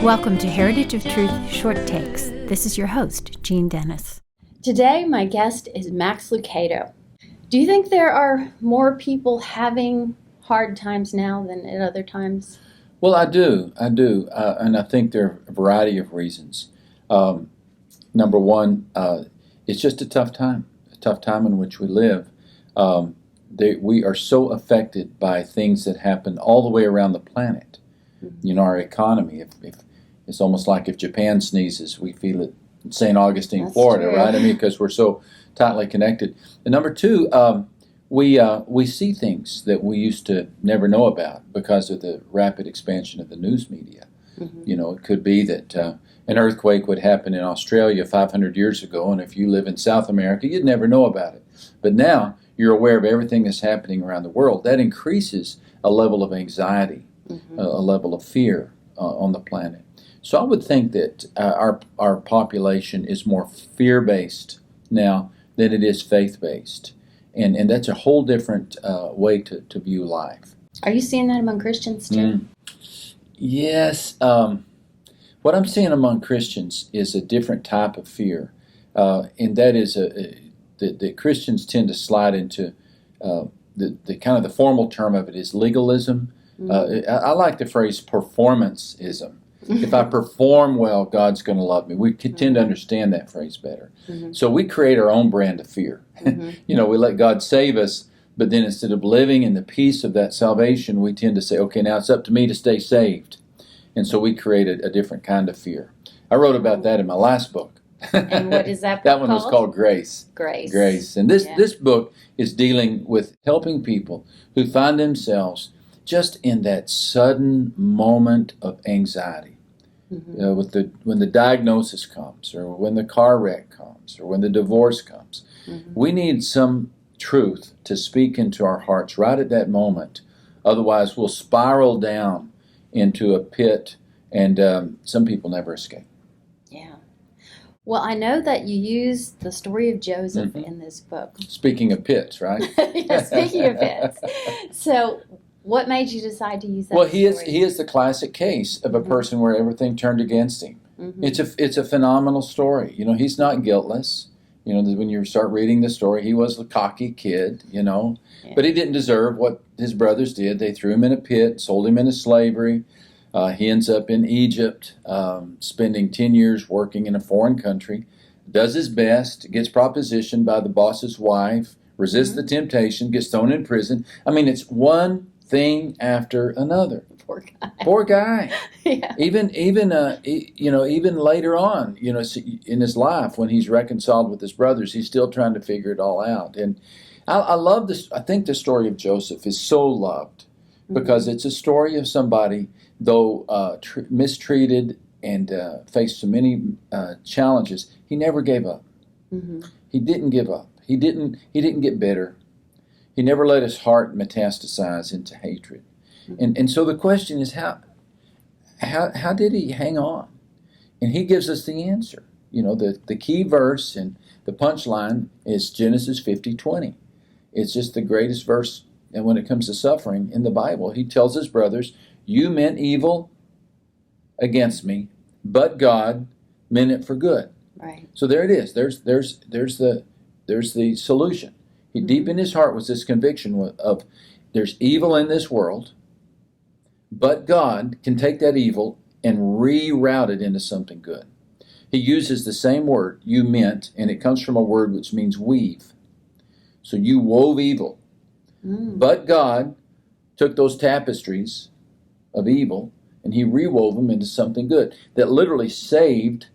Welcome to Heritage of Truth Short Takes. This is your host, Jeanne Dennis. Today, my guest is Max Lucado. Do you think there are more people having hard times now than at other times? Well, I do, and I think there are a variety of reasons. Number one, it's just a tough time in which we live. We are so affected by things that happen all the way around the planet. Mm-hmm. You know, our economy, if it's almost like if Japan sneezes, we feel it in St. Augustine, That's Florida, true. right? I mean, because we're so tightly connected. And number two, we see things that we used to never know about because of the rapid expansion of the news media. Mm-hmm. You know, it could be that an earthquake would happen in Australia 500 years ago, and if you live in South America, you'd never know about it. But now you're aware of everything that's happening around the world. That increases a level of anxiety, mm-hmm. a level of fear on the planet. So I would think that our population is more fear-based now than it is faith-based. And that's a whole different way to view life. Are you seeing that among Christians too? Yes. What I'm seeing among Christians is a different type of fear. And that is that Christians tend to slide into the kind of the formal term of it is legalism. Mm-hmm. I like the phrase performanceism. If I perform well, God's going to love me. We tend to understand that phrase better. Mm-hmm. So we create our own brand of fear. Mm-hmm. You know, we let God save us, but then instead of living in the peace of that salvation, we tend to say, okay, now it's up to me to stay saved. And so we created a different kind of fear. I wrote about that in my last book. And what is that book That one was called Grace. Grace. And this book is dealing with helping people who find themselves just in that sudden moment of anxiety. Mm-hmm. When the diagnosis comes, or when the car wreck comes, or when the divorce comes, mm-hmm. we need some truth to speak into our hearts right at that moment. Otherwise, we'll spiral down into a pit, and some people never escape. Yeah. Well, I know that you use the story of Joseph mm-hmm. in this book. Speaking of pits, right? Yeah, speaking of pits. So, what made you decide to use that? Well, story? he is the classic case of a mm-hmm. person where everything turned against him. Mm-hmm. It's a phenomenal story. You know, he's not guiltless. You know, when you start reading the story, he was a cocky kid, you know, but he didn't deserve what his brothers did. They threw him in a pit, sold him into slavery. He ends up in Egypt, spending 10 years working in a foreign country, does his best, gets propositioned by the boss's wife, resists mm-hmm. the temptation, gets thrown in prison. I mean, it's one thing after another. Poor guy. Yeah. Even later on, you know, in his life when he's reconciled with his brothers, he's still trying to figure it all out. And I love this. I think the story of Joseph is so loved because mm-hmm. it's a story of somebody, though mistreated and faced so many challenges, he never gave up. Mm-hmm. He didn't give up. He didn't get bitter. He never let his heart metastasize into hatred. Mm-hmm. And so the question is, how did he hang on? And he gives us the answer. You know, the key verse and the punchline is Genesis 50:20. It's just the greatest verse, and when it comes to suffering in the Bible, he tells his brothers, you meant evil against me, but God meant it for good. Right. So there it is. There's the solution. He, mm-hmm. deep in his heart was this conviction of there's evil in this world, but God can take that evil and reroute it into something good. He uses the same word, you meant, and it comes from a word which means weave. So you wove evil. But God took those tapestries of evil and he rewove them into something good that literally saved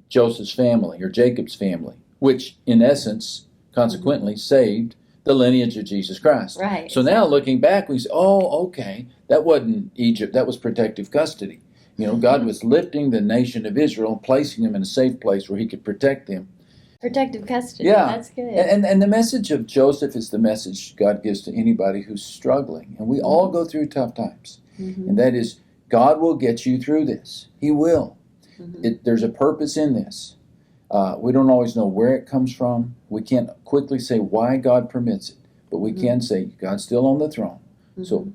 Joseph's family or Jacob's family, which in essence, consequently, mm-hmm. saved the lineage of Jesus Christ. Right. So now looking back, we say, oh, okay, that wasn't Egypt, that was protective custody. You know, God was lifting the nation of Israel and placing them in a safe place where he could protect them. Protective custody, yeah. That's good. And the message of Joseph is the message God gives to anybody who's struggling. And we mm-hmm. all go through tough times. Mm-hmm. And that is, God will get you through this. He will. Mm-hmm. There's a purpose in this. We don't always know where it comes from. We can't quickly say why God permits it. But we mm-hmm. can say God's still on the throne. Mm-hmm. So,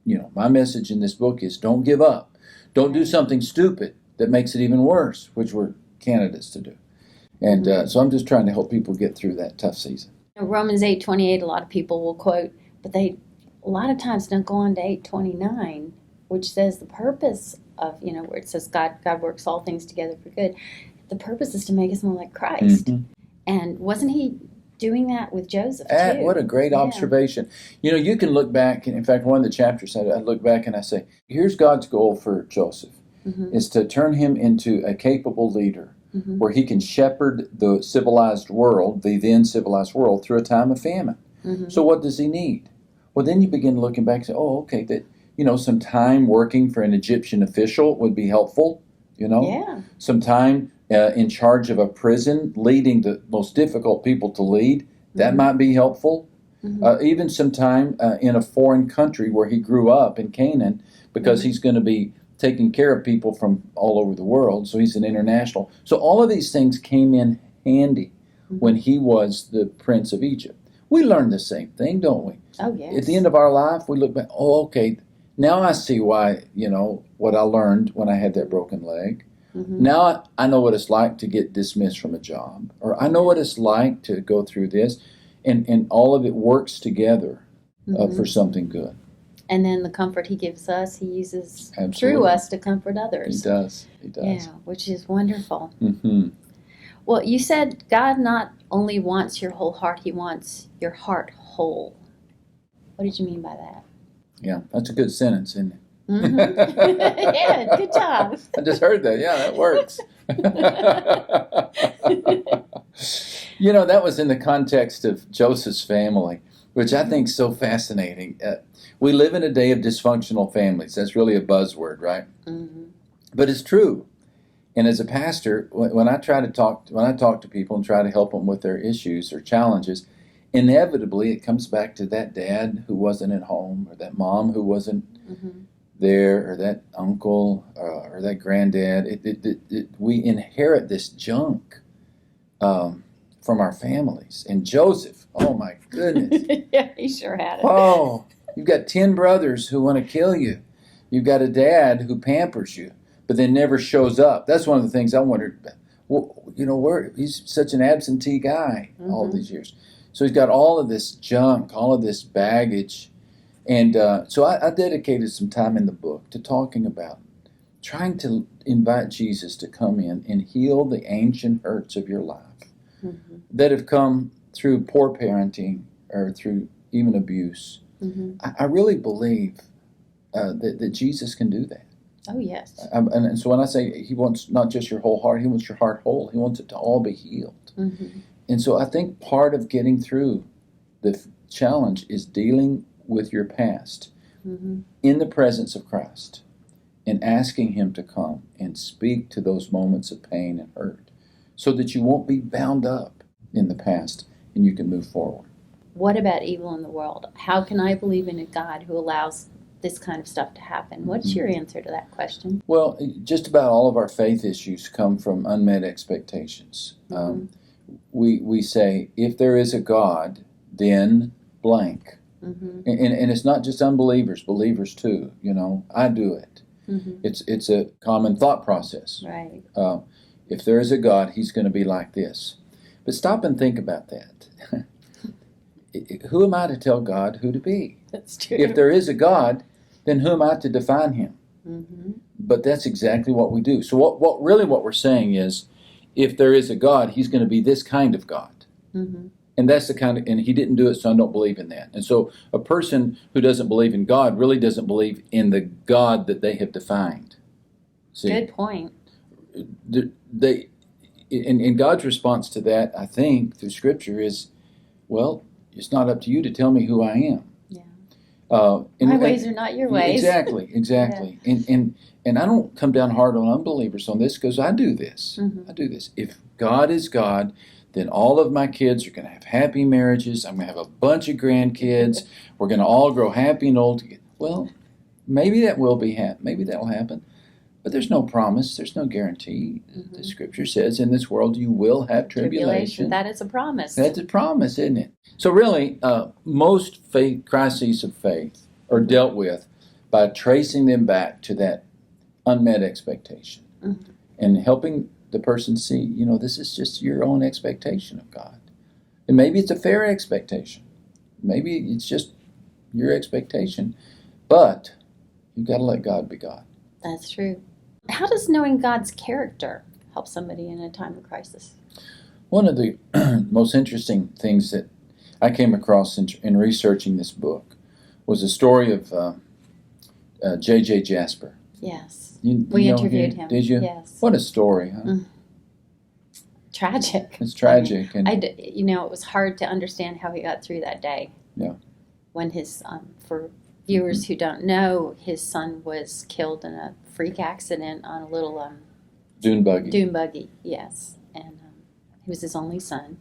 you know, my message in this book is don't give up. Don't do something stupid that makes it even worse, which we're candidates to do. And so I'm just trying to help people get through that tough season. Romans 8:28, a lot of people will quote, but they a lot of times don't go on to 8:29, which says the purpose of, where it says God works all things together for good. The purpose is to make us more like Christ. Mm-hmm. And wasn't he doing that with Joseph too? What a great observation. You can look back, and in fact, one of the chapters, I look back and I say, here's God's goal for Joseph, is to turn him into a capable leader where he can shepherd the civilized world, the then civilized world, through a time of famine. So what does he need? Well, then you begin looking back and say, okay, that, some time working for an Egyptian official would be helpful, Yeah. Some time in charge of a prison, leading the most difficult people to lead, that might be helpful. Even some time in a foreign country where he grew up in Canaan, because he's going to be taking care of people from all over the world, so he's an international. So all of these things came in handy when he was the prince of Egypt. We learn the same thing, don't we? Oh, yes. At the end of our life, we look back, okay, now I see why, what I learned when I had that broken leg. Now I know what it's like to get dismissed from a job, or I know what it's like to go through this, and all of it works together for something good. And then the comfort he gives us, he uses Absolutely. through us to comfort others. He does. Yeah, which is wonderful. Mm-hmm. Well, you said God not only wants your whole heart, he wants your heart whole. What did you mean by that? Yeah, that's a good sentence, isn't it? Yeah, good job. I just heard that. Yeah, that works. That was in the context of Joseph's family, which I think is so fascinating. We live in a day of dysfunctional families. That's really a buzzword, right? But it's true. And as a pastor, when I talk to people and try to help them with their issues or challenges, inevitably it comes back to that dad who wasn't at home, or that mom who wasn't there, or that uncle, or that granddad. We inherit this junk from our families. And Joseph, oh my goodness. Yeah, he sure had it. Oh, you've got 10 brothers who want to kill you. You've got a dad who pampers you, but then never shows up. That's one of the things I wondered. Where he's such an absentee guy all these years. So he's got all of this junk, all of this baggage. And so I dedicated some time in the book to talking about trying to invite Jesus to come in and heal the ancient hurts of your life that have come through poor parenting or through even abuse. I really believe that Jesus can do that. Oh, yes. And so when I say he wants not just your whole heart, he wants your heart whole. He wants it to all be healed. And so I think part of getting through the challenge is dealing with your past in the presence of Christ and asking him to come and speak to those moments of pain and hurt so that you won't be bound up in the past and you can move forward. What about evil in the world? How can I believe in a God who allows this kind of stuff to happen? What's your answer to that question? Well, just about all of our faith issues come from unmet expectations. We say, if there is a God, then blank. And it's not just unbelievers, believers too. I do it. It's a common thought process. Right. If there is a God, he's going to be like this. But stop and think about that. Who am I to tell God who to be? That's true. If there is a God, then who am I to define him? But that's exactly what we do. So what we're saying is, if there is a God, he's going to be this kind of God. And that's the kind of, and he didn't do it, so I don't believe in that. And so a person who doesn't believe in God really doesn't believe in the God that they have defined. See? Good point. And God's response to that, I think, through Scripture is, well, it's not up to you to tell me who I am. Yeah. My ways are not your ways. Exactly. Yeah. And I don't come down hard on unbelievers on this because I do this. I do this. If God is God, then all of my kids are going to have happy marriages. I'm going to have a bunch of grandkids. We're going to all grow happy and old together. Well, maybe that will be maybe that will happen. But there's no promise. There's no guarantee. The Scripture says in this world you will have tribulation. That is a promise. That's a promise, isn't it? So really, most faith crises of faith are dealt with by tracing them back to that unmet expectation. Mhm. And helping the person see, this is just your own expectation of God. And maybe it's a fair expectation. Maybe it's just your expectation. But you've got to let God be God. That's true. How does knowing God's character help somebody in a time of crisis? One of the most interesting things that I came across in researching this book was a story of J.J. Jasper. Yes. We interviewed him. Did you? Yes. What a story, huh? Tragic. It's tragic. It was hard to understand how he got through that day. Yeah. When his, for viewers who don't know, his son was killed in a freak accident on a little Dune buggy. Dune buggy, yes. And he was his only son.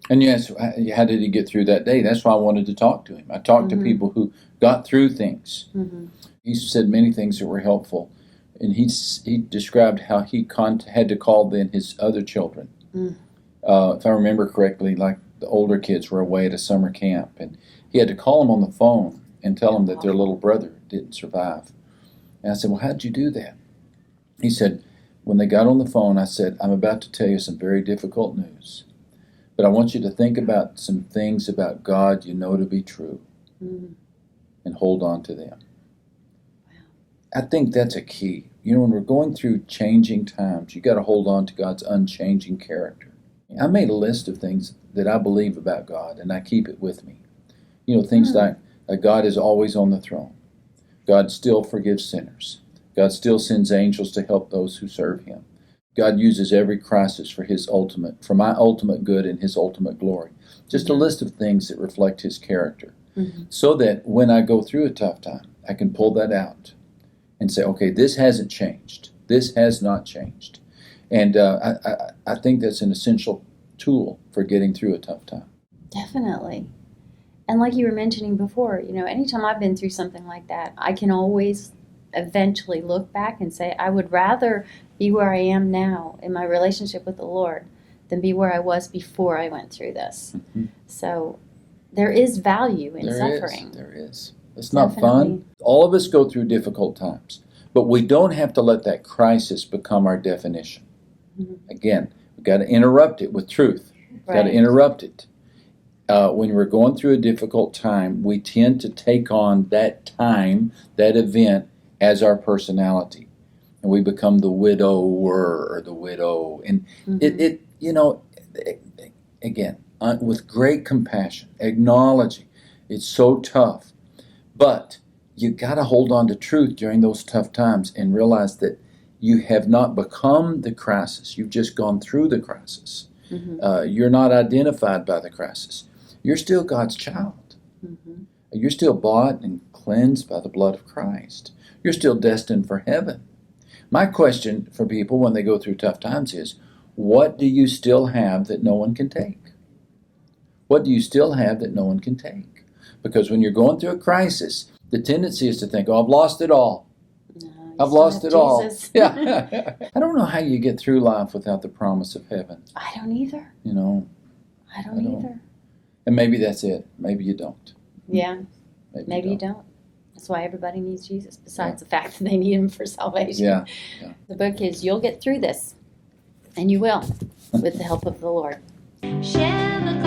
And yes, how did he get through that day? That's why I wanted to talk to him. I talked to people who got through things. Mm-hmm. He said many things that were helpful. And he described how he had to call then his other children. Mm. If I remember correctly, like the older kids were away at a summer camp. And he had to call them on the phone and tell them that their little brother didn't survive. And I said, well, how did you do that? He said, when they got on the phone, I said, I'm about to tell you some very difficult news. But I want you to think about some things about God you know to be true. Mm. And hold on to them. I think that's a key. When we're going through changing times, you got to hold on to God's unchanging character. I made a list of things that I believe about God, and I keep it with me. Things like God is always on the throne. God still forgives sinners. God still sends angels to help those who serve Him. God uses every crisis for my ultimate good and His ultimate glory. Just a list of things that reflect His character. Mm-hmm. So that when I go through a tough time, I can pull that out and say, okay, this hasn't changed. This has not changed. And I think that's an essential tool for getting through a tough time. Definitely. And like you were mentioning before, anytime I've been through something like that, I can always eventually look back and say, I would rather be where I am now in my relationship with the Lord than be where I was before I went through this. Mm-hmm. So there is value in suffering. There is. It's not fun. All of us go through difficult times, but we don't have to let that crisis become our definition. Mm-hmm. Again, we've got to interrupt it with truth. We've got to interrupt it. When we're going through a difficult time, we tend to take on that time, that event, as our personality. And we become the widower or the widow. And again, with great compassion, acknowledging it's so tough. But you got to hold on to truth during those tough times and realize that you have not become the crisis. You've just gone through the crisis. Mm-hmm. You're not identified by the crisis. You're still God's child. Mm-hmm. You're still bought and cleansed by the blood of Christ. You're still destined for heaven. My question for people when they go through tough times is, what do you still have that no one can take? What do you still have that no one can take? Because when you're going through a crisis, the tendency is to think, oh, I've lost it all. No, I've lost it all. Yeah. I don't know how you get through life without the promise of heaven. I don't either. I don't either. And maybe that's it. Maybe you don't. Yeah. Maybe you don't. That's why everybody needs Jesus, besides the fact that they need Him for salvation. Yeah. The book is You'll Get Through This, and you will, with the help of the Lord. Share the